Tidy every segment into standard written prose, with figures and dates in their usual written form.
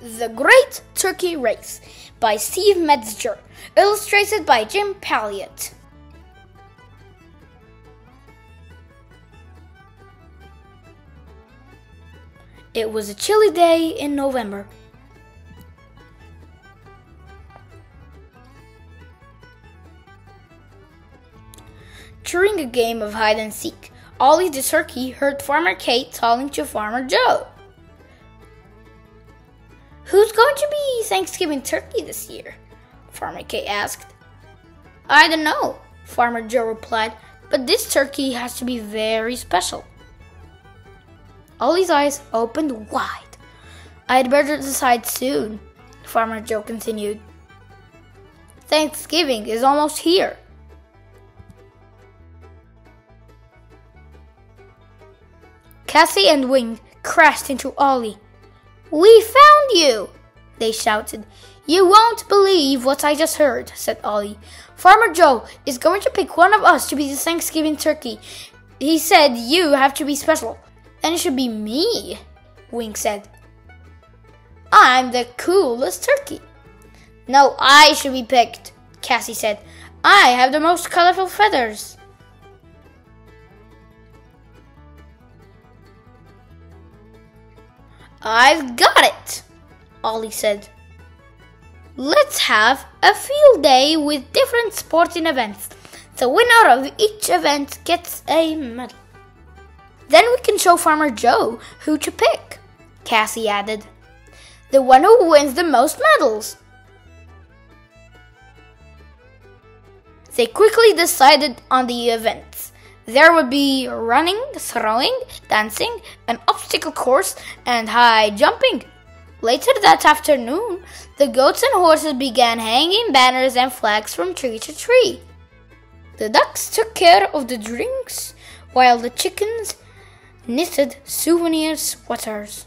The Great Turkey Race by Steve Metzger, illustrated by Jim Paillot. It was a chilly day in November. During a game of hide and seek, Ollie the turkey heard Farmer Kate calling to Farmer Joe. "Who's going to be Thanksgiving turkey this year?" Farmer Kate asked. "I don't know," Farmer Joe replied, "but this turkey has to be very special." Ollie's eyes opened wide. "I'd better decide soon," Farmer Joe continued. "Thanksgiving is almost here." Cassie and Wing crashed into Ollie. "We found you!" they shouted. "You won't believe what I just heard," said Ollie. "Farmer Joe is going to pick one of us to be the Thanksgiving turkey. He said you have to be special. Then it should be me," Wing said. "I'm the coolest turkey." "No, I should be picked," Cassie said. "I have the most colorful feathers." "I've got it," Ollie said. "Let's have a field day with different sporting events. The winner of each event gets a medal. Then we can show Farmer Joe who to pick," Cassie added. "The one who wins the most medals." They quickly decided on the events. There would be running, throwing, dancing, an obstacle course, and high jumping. Later that afternoon, the goats and horses began hanging banners and flags from tree to tree. The ducks took care of the drinks, while the chickens knitted souvenir sweaters.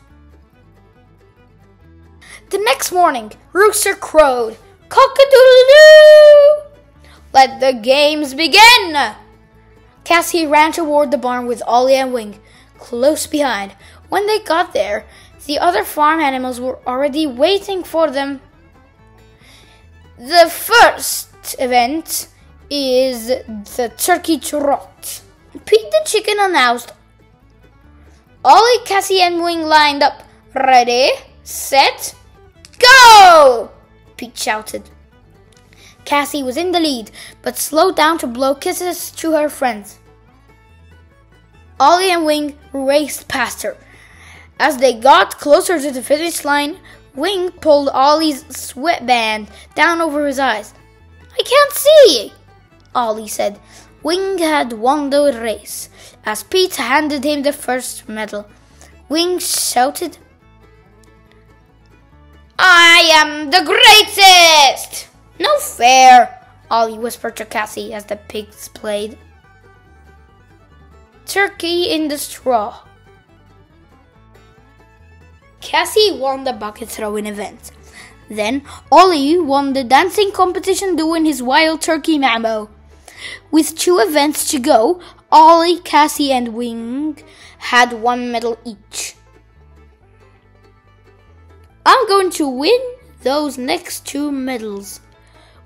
The next morning, Rooster crowed, "Cock-a-doodle-doo! Let the games begin!" Cassie ran toward the barn with Ollie and Wing close behind. When they got there, the other farm animals were already waiting for them. "The first event is the turkey trot," Pete the chicken announced. Ollie, Cassie, and Wing lined up. "Ready, set, go!" Pete shouted. Cassie was in the lead, but slowed down to blow kisses to her friends. Ollie and Wing raced past her. As they got closer to the finish line, Wing pulled Ollie's sweatband down over his eyes. "I can't see," Ollie said. Wing had won the race. As Pete handed him the first medal, Wing shouted, "I am the greatest!" "No fair," Ollie whispered to Cassie as the pigs played. Turkey in the straw. Cassie won the bucket throwing event. Then Ollie won the dancing competition doing his wild turkey mambo. With 2 events to go, Ollie, Cassie, and Wing had 1 medal each. "I'm going to win those next 2 medals,"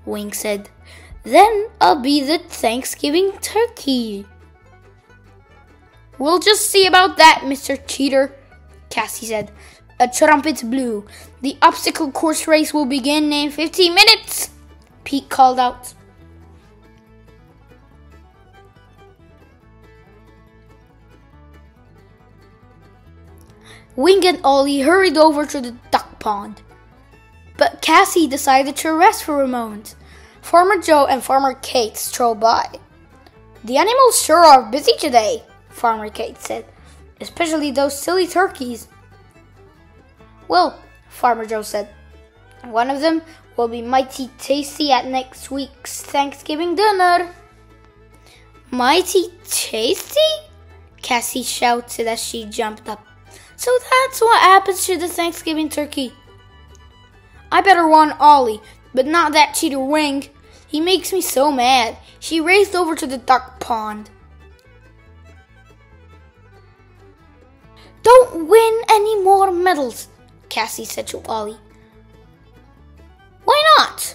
Wing said. "Then I'll be the Thanksgiving turkey." "We'll just see about that, Mr. Cheater," Cassie said. A trumpet blew. "The obstacle course race will begin in 15 minutes, Pete called out. Wing and Ollie hurried over to the duck pond. But Cassie decided to rest for a moment. Farmer Joe and Farmer Kate strolled by. "The animals sure are busy today," Farmer Kate said, "especially those silly turkeys." "Well," Farmer Joe said, "one of them will be mighty tasty at next week's Thanksgiving dinner." "Mighty tasty?" Cassie shouted as she jumped up. "So that's what happens to the Thanksgiving turkey. I better warn Ollie, but not that cheater Wing. He makes me so mad." She raced over to the duck pond. "Don't win any more medals," Cassie said to Ollie. Why not?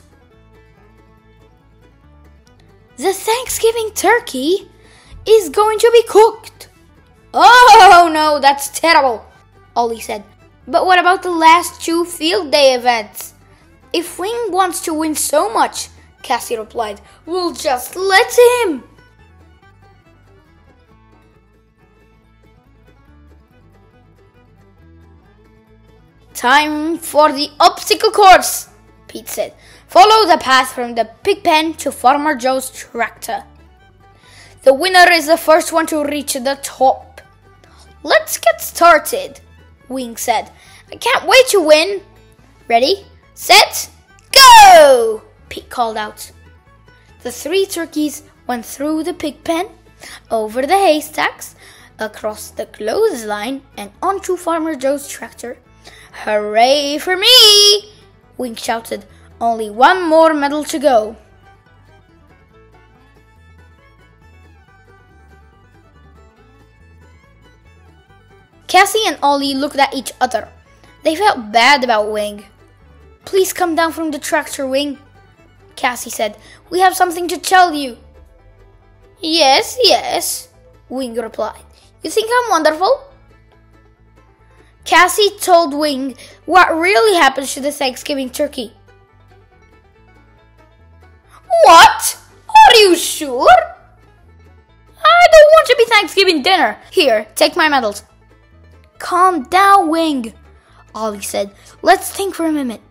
The Thanksgiving turkey is going to be cooked. Oh no, that's terrible, Ollie said. But what about the last 2 field day events? If Wing wants to win so much, Cassie replied, we'll just let him. Time for the obstacle course, Pete said. Follow the path from the pig pen to Farmer Joe's tractor. The winner is the first one to reach the top. Let's get started, Wing said. I can't wait to win. Ready, set, go! Pete called out. The 3 turkeys went through the pig pen, over the haystacks, across the clothesline, and onto Farmer Joe's tractor. Hooray for me! Wing shouted. Only 1 more medal to go. Cassie and Ollie looked at each other. They felt bad about Wing. Please come down from the tractor, Wing, Cassie said. We have something to tell you. Yes, Wing replied. You think I'm wonderful? Cassie told Wing what really happens to the Thanksgiving turkey. What? Are you sure? I don't want to be Thanksgiving dinner. Here, take my medals. Calm down, Wing, Ollie said. Let's think for a minute.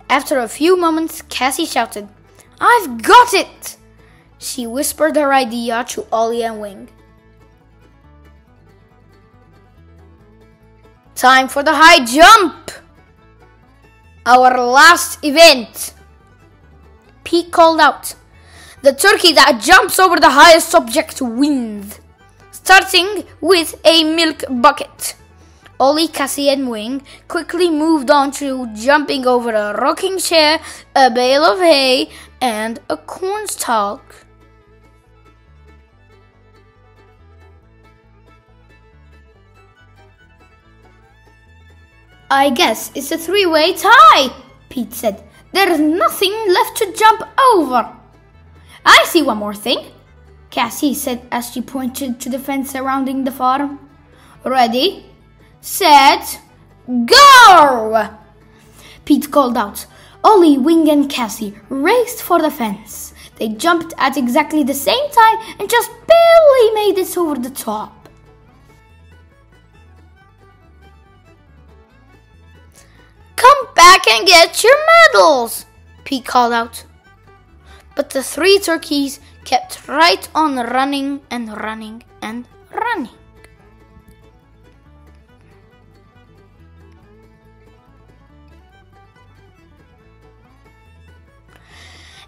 After a few moments, Cassie shouted, I've got it! She whispered her idea to Ollie and Wing. Time for the high jump! Our last event! Pete called out. The turkey that jumps over the highest object wins. Starting with a milk bucket. Ollie, Cassie and Wing quickly moved on to jumping over a rocking chair, a bale of hay, and a cornstalk. I guess it's a 3-way tie, Pete said. There's nothing left to jump over. I see one more thing, Cassie said as she pointed to the fence surrounding the farm. Ready, set, go! Pete called out. Ollie, Wing and Cassie raced for the fence. They jumped at exactly the same time and just barely made it over the top. Come back and get your medals, Pete called out. But the 3 turkeys kept right on running and running and running.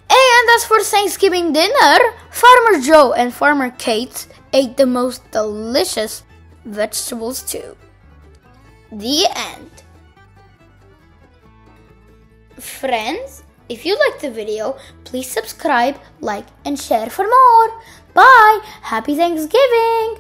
And as for Thanksgiving dinner, Farmer Joe and Farmer Kate ate the most delicious vegetables too. The end. Friends, if you liked the video, please subscribe, like, and share for more. Bye! Happy Thanksgiving!